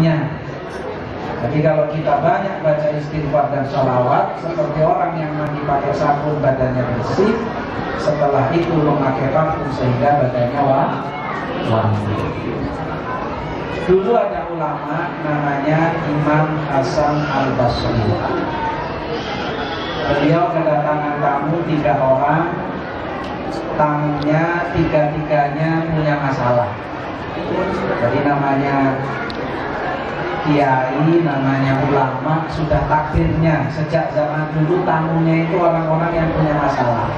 sabunnya. Jadi kalau kita banyak baca istighfar dan sholawat, seperti orang yang mandi pakai sabun badannya bersih, setelah itu memakai parfum sehingga badannya wangi. Dulu ada ulama namanya Imam Hasan Al-Basri. Beliau kedatangan tamu 3 orang. Tamunya tiga-tiganya punya masalah. Jadi namanya kiai, namanya ulama, sudah takdirnya sejak zaman dulu tamunya itu orang-orang yang punya masalah.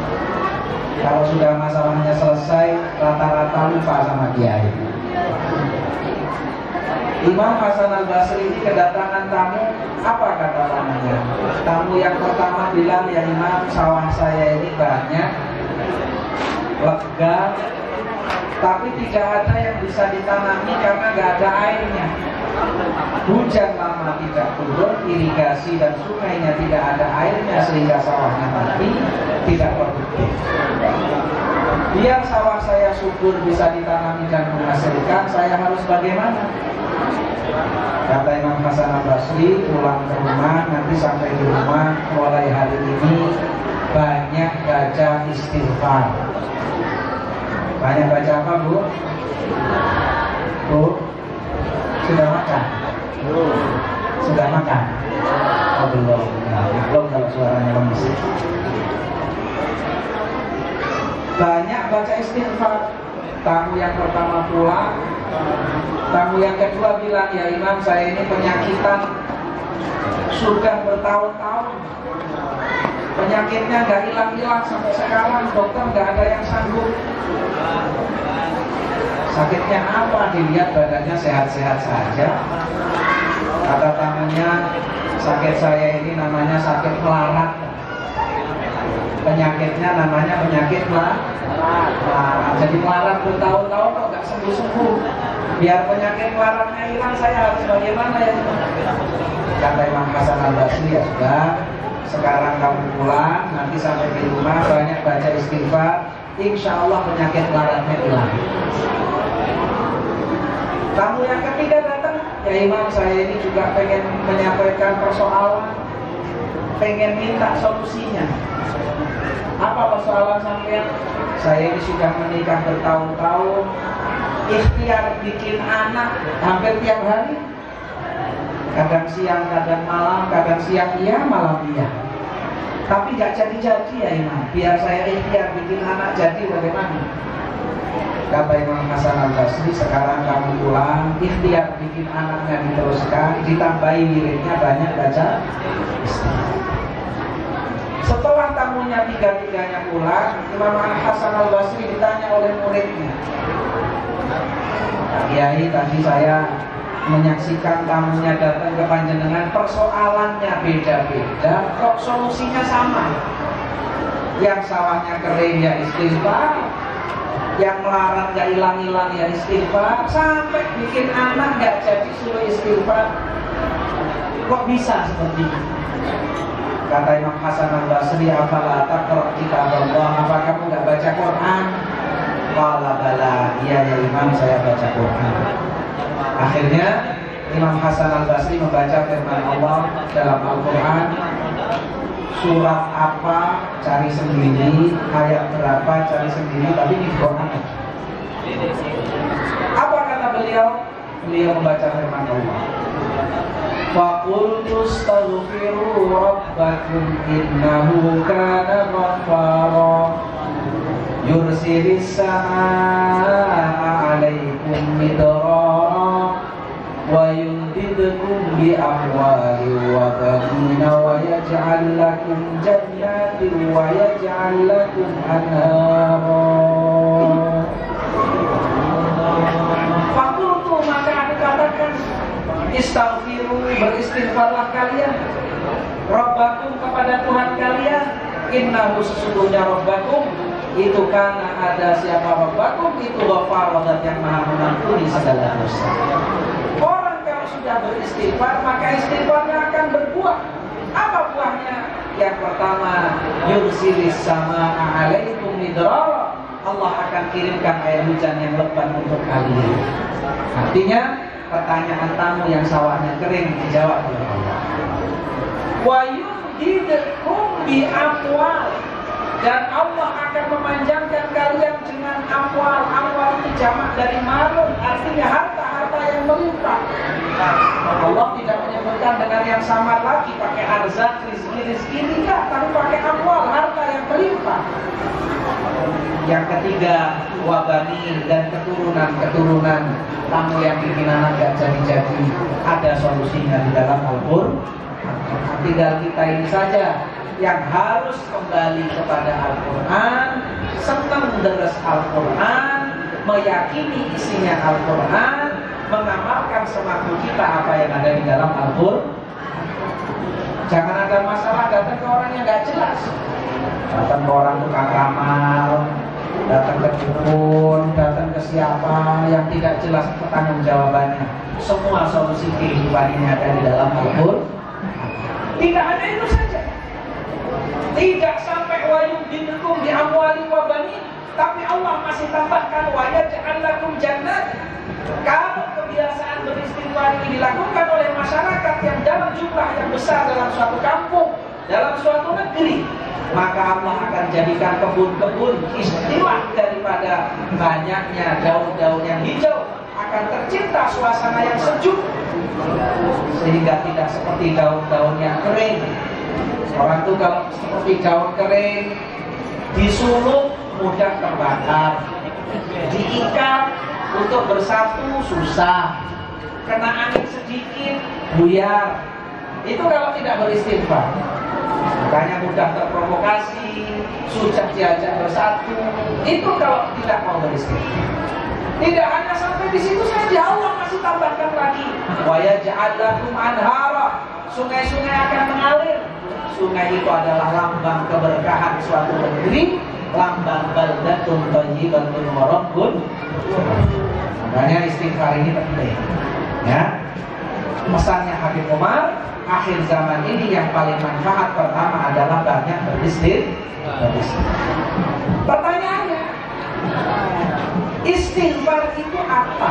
Kalau sudah masalahnya selesai, rata-rata lupa sama kiai. Imam Hasan Al-Basri ini kedatangan tamu, apa kata tamunya? Tamu yang pertama bilang, ya Imam, sawah saya ini banyak, lega, tapi tidak ada yang bisa ditanami karena nggak ada airnya. Hujan lama tidak turun, irigasi dan sungainya tidak ada airnya sehingga sawahnya mati, tidak produktif. Biar sawah saya subur bisa ditanami dan menghasilkan, saya harus bagaimana? Kata Imam Hasan Al-Basri, pulang ke rumah, nanti sampai di rumah mulai hari ini banyak baca istighfar. Banyak baca apa, Bu? Bu? Sudah makan? Sudah makan? Oh belum. Belum kalau suaranya lemes. Banyak baca istighfar. Tamu yang pertama pulang, tamu yang kedua bilang, ya Imam, saya ini penyakitan sudah bertahun-tahun, penyakitnya gak hilang-hilang sampai sekarang, dokter gak ada yang sanggup. Sakitnya apa? Dilihat badannya sehat-sehat saja. Kata tamunya, sakit saya ini namanya sakit melarat. Penyakitnya namanya penyakit melarat. Jadi melarat bertahun-tahun kok gak sembuh-sembuh. Biar penyakit melaratnya hilang, saya harus bagaimana ya? Kata Imam Hasan Al-Basri, ya sudah, sekarang kamu pulang, nanti sampai di rumah banyak baca istighfar, insya Allah penyakit melaratnya hilang. Tamu yang ketiga datang, ya Imam, saya ini juga pengen menyampaikan persoalan, pengen minta solusinya. Apa persoalan sampean? Saya ini sudah menikah bertahun-tahun, ikhtiar bikin anak hampir tiap hari. Kadang siang, kadang malam, kadang siang iya, malam iya. Tapi gak jadi-jadi ya Imam. Biar saya ikhtiar bikin anak jadi bagaimana? Kata Imam Hasan Al-Basri, sekarang kamu pulang, ikhtiar bikin anaknya diteruskan, ditambahi wiridnya banyak baca. Setelah tamunya tiga-tiganya pulang, Imam Hasan Al-Basri ditanya oleh muridnya, Pak Kiai, tadi saya menyaksikan tamunya datang ke panjenengan, persoalannya beda-beda, kok solusinya sama? Yang sawahnya kering ya istighfar, yang melarat gak hilang-hilang ya istighfar, sampai bikin anak gak jadi suruh istighfar. Kok bisa seperti itu? Kata Imam Hasan Al-Basri, afala taqra kitab Allah, apa kamu gak baca Quran? Qala bala, iya ya Imam, saya baca Quran. Akhirnya Imam Hasan Al-Basri membaca firman Allah dalam Al-Quran. Surat apa cari sendiri, ayat berapa cari sendiri, tapi di Quran. Apa kata beliau? Beliau membaca firman Allah, faqultu astaghfiru rabbakum innahu kana ghaffara yursilis samaa'a 'alaikum midrara wa yumdidkum bi amwalin wa banina wa yaj'al lakum jannatin wa yaj'al lakum anhara. Faqultu, maka aku katakan, istaghfiru, beristighfarlah kalian, Rabbakum, kepada Tuhan kalian, innahu, sesungguhnya Rabbakum itu karena ada siapa Rabbakum itu Ghafar, yang maha mengampuni segala dosa. Orang kalau sudah beristighfar, maka istighfarnya akan berbuah. Apa buahnya? Yang pertama, yursilis samaa'a 'alaikum midrara, Allah akan kirimkan air hujan yang lebat untuk kalian. Artinya pertanyaan tamu yang sawahnya kering dijawab oleh Allah. Wa yumdidkum bi amwal, dan Allah akan memanjangkan kalian dengan amwal. Amwal itu jamak dari malun, artinya harta-harta yang melimpah. Allah tidak menyebutkan dengan yang samar lagi pakai arzak, rizki tidak, tapi pakai amwal, harta yang melimpah. Yang ketiga, wabani, dan keturunan tamu yang bikin anak gak jadi-jadi, ada solusinya di dalam Al-Qur'an. Tinggal kita ini saja yang harus kembali kepada Al-Quran, senang deres Al-Quran, meyakini isinya Al-Quran, mengamalkan semampu kita apa yang ada di dalam Al-Quran. Jangan ada masalah datang ke orang yang gak jelas, datang ke orang tukang ramal, datang ke dukun, datang ke siapa yang tidak jelas pertanggung jawabannya. Semua solusi kehidupan ini ada di dalam Al-Quran. Tidak hanya itu saja, tidak sampai wa yumdidkum bi amwali wa bani, tapi Allah masih tambahkan wa yaj'al lakum jannat. Kalau kebiasaan beristighfar ini dilakukan oleh masyarakat yang dalam jumlah yang besar dalam suatu kampung, dalam suatu negeri, maka Allah akan jadikan kebun-kebun istilah daripada banyaknya daun-daun yang hijau, akan tercipta suasana yang sejuk, sehingga tidak seperti daun-daun yang kering. Orang itu kalau seperti daun kering, disulut mudah terbakar, diikat untuk bersatu susah, kena angin sedikit buyar. Itu kalau tidak beristighfar. Makanya mudah terprovokasi, susah diajak bersatu. Itu kalau tidak mau beristighfar. Tidak hanya sampai di situ saja, Allah masih tambahkan lagi. Wa yaj'al lakum anhara, sungai-sungai akan mengalir. Sungai itu adalah lambang keberkahan suatu negeri, lambang baldatun thayyibatun wa rabbun. Makanya istighfar ini penting. Ya. Pesannya Habib Umar, akhir zaman ini yang paling manfaat pertama adalah banyak beristighfar. Pertanyaannya, istighfar itu apa?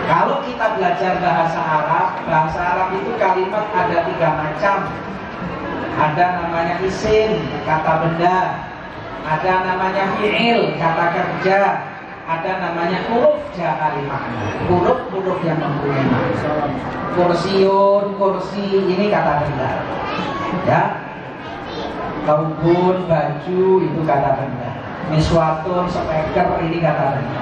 Kalau kita belajar bahasa Arab itu kalimat ada 3 macam. Ada namanya isim, kata benda. Ada namanya fi'il, kata kerja. Ada namanya huruf ja'al makna. Huruf-huruf yang mempunyai makna. Kursiun, kursi, ini kata benda. Ya. Kaubun, baju, itu kata benda. Miswatun, speaker, ini kata benda.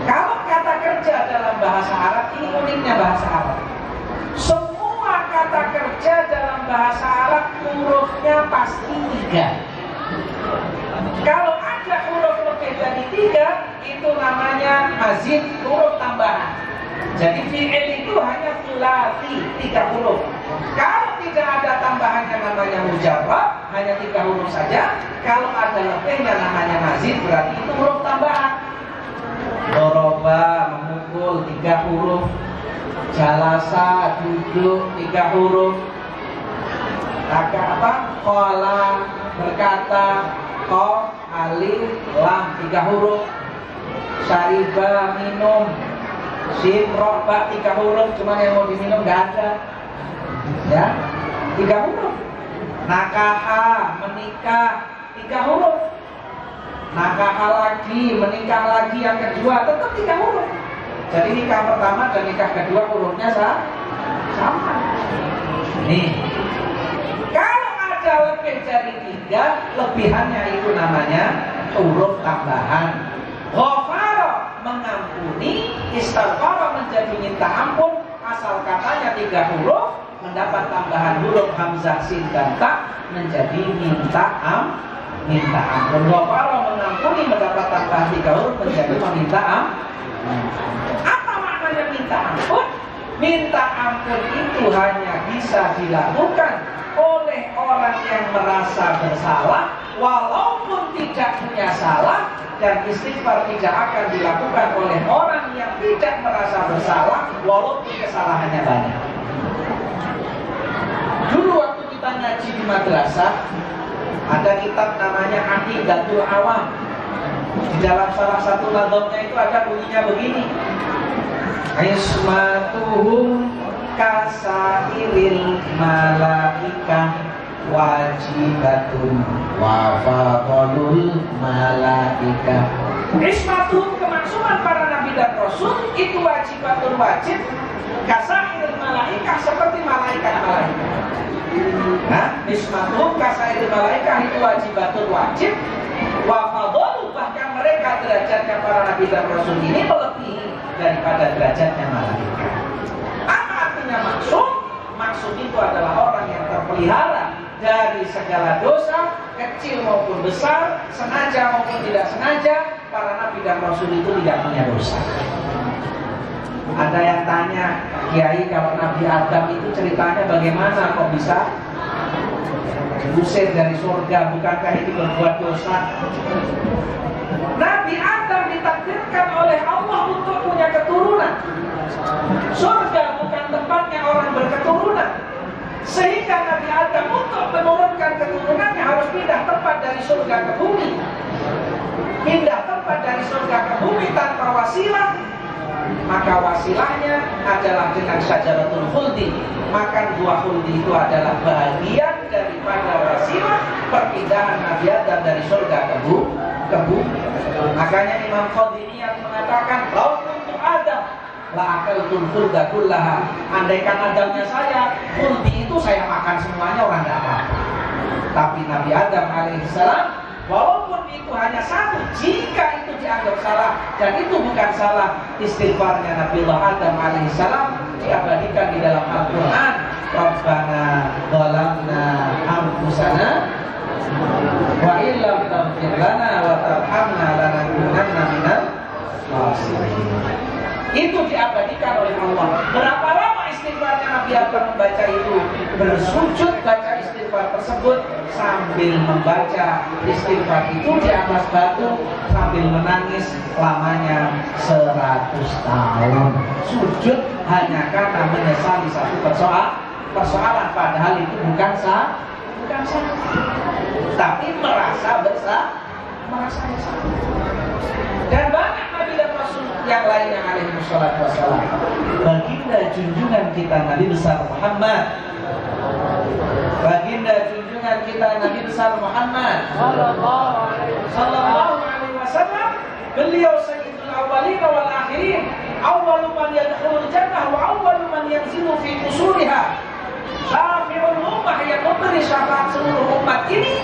Kalau kata kerja dalam bahasa Arab, ini uniknya bahasa Arab. Semua kata kerja dalam bahasa Arab hurufnya pasti 3. Kalau ada huruf lebih dari 3, itu namanya mazid, huruf tambahan. Jadi fi'il itu hanya sulasi, 3 huruf. Kalau tidak ada tambahannya namanya mujarrad, hanya 3 huruf saja. Kalau ada lebihnya namanya mazid, berarti itu huruf tambahan. Doroba, memukul, 3 huruf. Jalasa, duduk, 3 huruf. Qala, berkata. Qaf, alif, lam, 3 huruf. Syariba, minum. Shin, roba, 3 huruf. Cuma yang mau diminum gak ada. Ya, 3 huruf. Nakaha, menikah, 3 huruf. Nakaha lagi, menikah lagi yang kedua, tetap 3 huruf. Jadi nikah pertama dan nikah kedua hurufnya sama. Nih, kalau ada lebih dari 3, lebihannya itu namanya huruf tambahan. Ghafara, mengampuni. Istighfar, menjadi minta ampun. Asal katanya 3 huruf, mendapat tambahan huruf hamzah, sin dan ta, menjadi minta ampun. Ghafara, mengampuni, mendapat tambahan 3 huruf, menjadi meminta ampun. Apa maknanya minta ampun? Minta ampun itu hanya bisa dilakukan oleh orang yang merasa bersalah, walaupun tidak punya salah. Dan istighfar tidak akan dilakukan oleh orang yang tidak merasa bersalah, walaupun kesalahannya banyak. Dulu waktu kita ngaji di madrasah, ada kitab namanya Aqidatul Awam. Di dalam salah satu nadamnya itu ada bunyinya begini, ismatuhum kasairil malaikah wajibatun wa fadlul malaikah. Ismatuhum, kemaksuman para nabi dan rasul itu wajibatun, wajib, kasairil malaikah, seperti malaikat-malaikat. Nah, ismatuhum kasairil malaikah itu wajibatun, wajib, wa fadlul, bahkan mereka derajatnya para nabi dan rasul ini melebihi daripada derajatnya malaikat. Apa artinya maksud? Maksud itu adalah orang yang terpelihara dari segala dosa, kecil maupun besar, sengaja maupun tidak sengaja. Para nabi dan rasul itu tidak punya dosa. Ada yang tanya, Kiai, kalau Nabi Adam itu ceritanya bagaimana kok bisa diusir dari surga? Bukankah itu berbuat dosa? Nabi Adam ditakdirkan oleh Allah untuk punya keturunan. Surga bukan tempatnya orang berketurunan, sehingga Nabi Adam untuk menurunkan keturunannya harus pindah tempat dari surga ke bumi. Pindah tempat dari surga ke bumi tanpa wasilah, maka wasilahnya adalah dengan syajaratul khuldi. Makan buah khuldi itu adalah bagian daripada wasilah perpindahan Nabi Adam dari surga ke bumi. Makanya Imam Qadimiyah mengatakan, "Lau kuntu Adam la akaltul khulda kullaha." Andaikan Adamnya saya, khuldi itu saya makan semuanya, orang tidak apa-apa. Tapi Nabi Adam alaihissalam, walaupun itu hanya satu, jika itu dianggap salah, dan itu bukan salah, istighfarnya Nabiullah Adam alaihissalam diabadikan di dalam Al-Quran. Rabbana zalamna anfusana wa illam taghfir lana wa tarhamna lanakunanna minal khasirin. Itu diabadikan oleh Allah. Berapa lama istighfarnya Nabi Adam membaca itu? Bersujud baca istighfar tersebut sambil membaca istighfar itu di atas batu, sambil menangis lamanya 100 tahun. Sujud hanya karena menyesali satu persoalan, padahal itu bukan salah, tapi merasa bersalah. Dan banyak nabi dan rasul yang lain yang alaihi wassalatu wassalam. Baginda junjungan kita Nabi besar Muhammad, baginda junjungan kita Nabi besar Muhammad sallallahu alaihi wasallam, beliau sayyidul awwalin wal akhirin, awwalu man yadkhulul jannah wa awwalu man yanzilu fi qusuriha, syafi'ul ummah, yang memberi syafaat seluruh umat ini.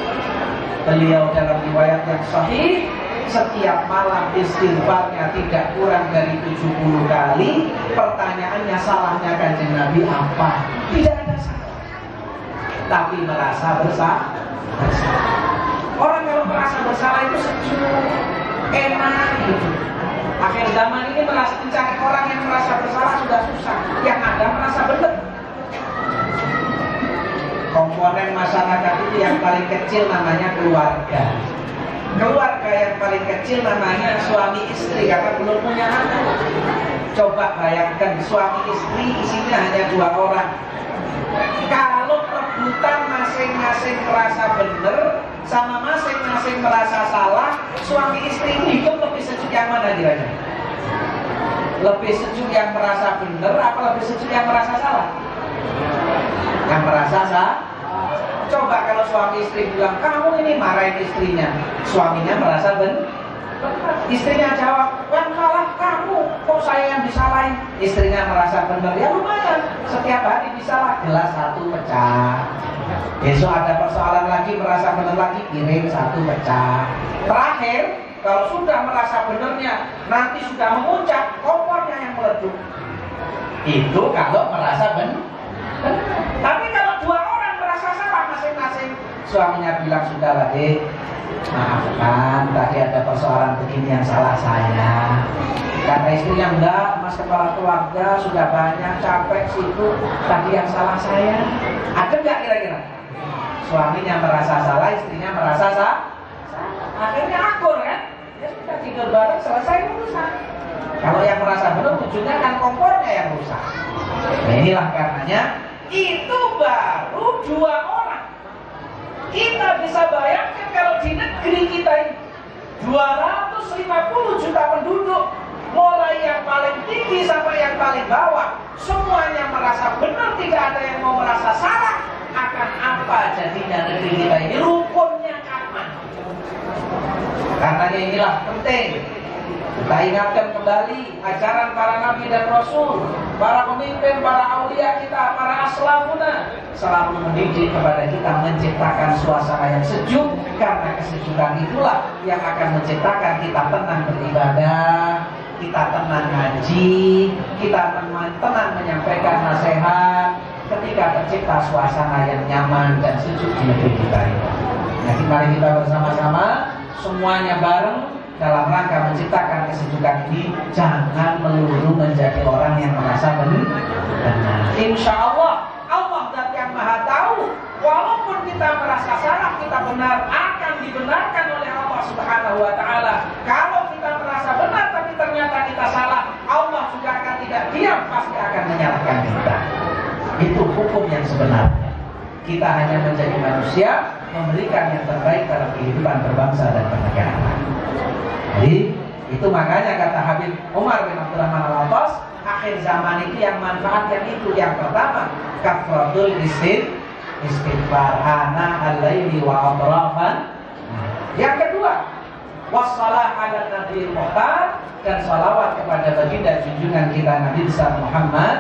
Beliau dalam riwayat yang sahih, setiap malam istighfarnya tidak kurang dari 70 kali. Pertanyaannya, salahnya Kanjeng Nabi apa? Tidak ada salah, tapi merasa bersalah. Orang kalau merasa bersalah itu sejuk, enak gitu. Akhir zaman ini mencari orang yang merasa bersalah sudah susah. Yang ada merasa benar. Komponen masyarakat itu yang paling kecil namanya keluarga. Keluarga yang paling kecil namanya suami istri, karena belum punya anak. Coba bayangkan, suami istri isinya hanya 2 orang. Kalau rebutan masing-masing merasa benar sama masing-masing merasa salah, suami istri itu hidup lebih sejuk yang mana kira-kira? Lebih sejuk yang merasa benar apa lebih sejuk yang merasa salah? Yang merasa salah. Coba kalau suami istri bilang, kamu ini marahin istrinya, suaminya merasa benar. Istrinya jawab, kan malah kamu, kok saya yang disalahin? Istrinya merasa benar, ya lumayan, setiap hari disalah, gelas 1 pecah. Besok ada persoalan lagi, merasa benar lagi, piring 1 pecah. Terakhir, kalau sudah merasa benarnya, nanti sudah memuncak, kompornya yang meleduk. Itu kalau merasa benar. Tapi kalau 2 orang merasa salah masing-masing, suaminya bilang, sudahlah deh, maafkan, tadi ada persoalan begini yang salah saya. Kata istrinya, enggak, mas kepala keluarga sudah banyak, capek situ, tadi yang salah saya. Ada enggak kira-kira? Suaminya merasa salah, istrinya merasa salah. Akhirnya akur kan? Ya sudah, tidur bareng, selesai urusan. Kalau yang merasa benar, ujungnya kan kompornya yang rusak. Nah inilah karenanya, itu baru 2 orang. Kita bisa bayangkan kalau di negeri kita ini 250 juta penduduk, mulai yang paling tinggi sampai yang paling bawah, semuanya merasa benar, tidak ada yang mau merasa salah. Akan apa jadinya negeri kita ini? Rukunnya kapan? Karena inilah penting kita ingatkan kembali ajaran para nabi dan rasul, para pemimpin, para aulia kita, para aslafuna selalu mendidik kepada kita menciptakan suasana yang sejuk, karena kesejukan itulah yang akan menciptakan kita tenang beribadah, kita tenang ngaji, kita tenang menyampaikan nasihat. Ketika tercipta suasana yang nyaman dan sejuk di negeri kita ini, nah, mari kita bersama-sama semuanya bareng dalam rangka menciptakan kesejukan ini. Jangan melulu menjadi orang yang merasa benar. Insya Allah, Allah zat yang maha tahu. Walaupun kita merasa salah, kita benar, akan dibenarkan oleh Allah Subhanahu wa Ta'ala. Kalau kita merasa benar tapi ternyata kita salah, Allah juga akan tidak diam, pasti akan menyalahkan kita. Itu hukum yang sebenarnya. Kita hanya menjadi manusia, memberikan yang terbaik dalam kehidupan berbangsa dan bernegara. Jadi itu makanya kata Habib Umar bin Abdurrahman Al-Attas, akhir zaman itu yang manfaat yang itu. Yang pertama, kafratul istighfar ana al-laili wa atrafan. Yang kedua, wassalah ala nabiyil muhtar, dan salawat kepada baginda junjungan kita Nabi besar Muhammad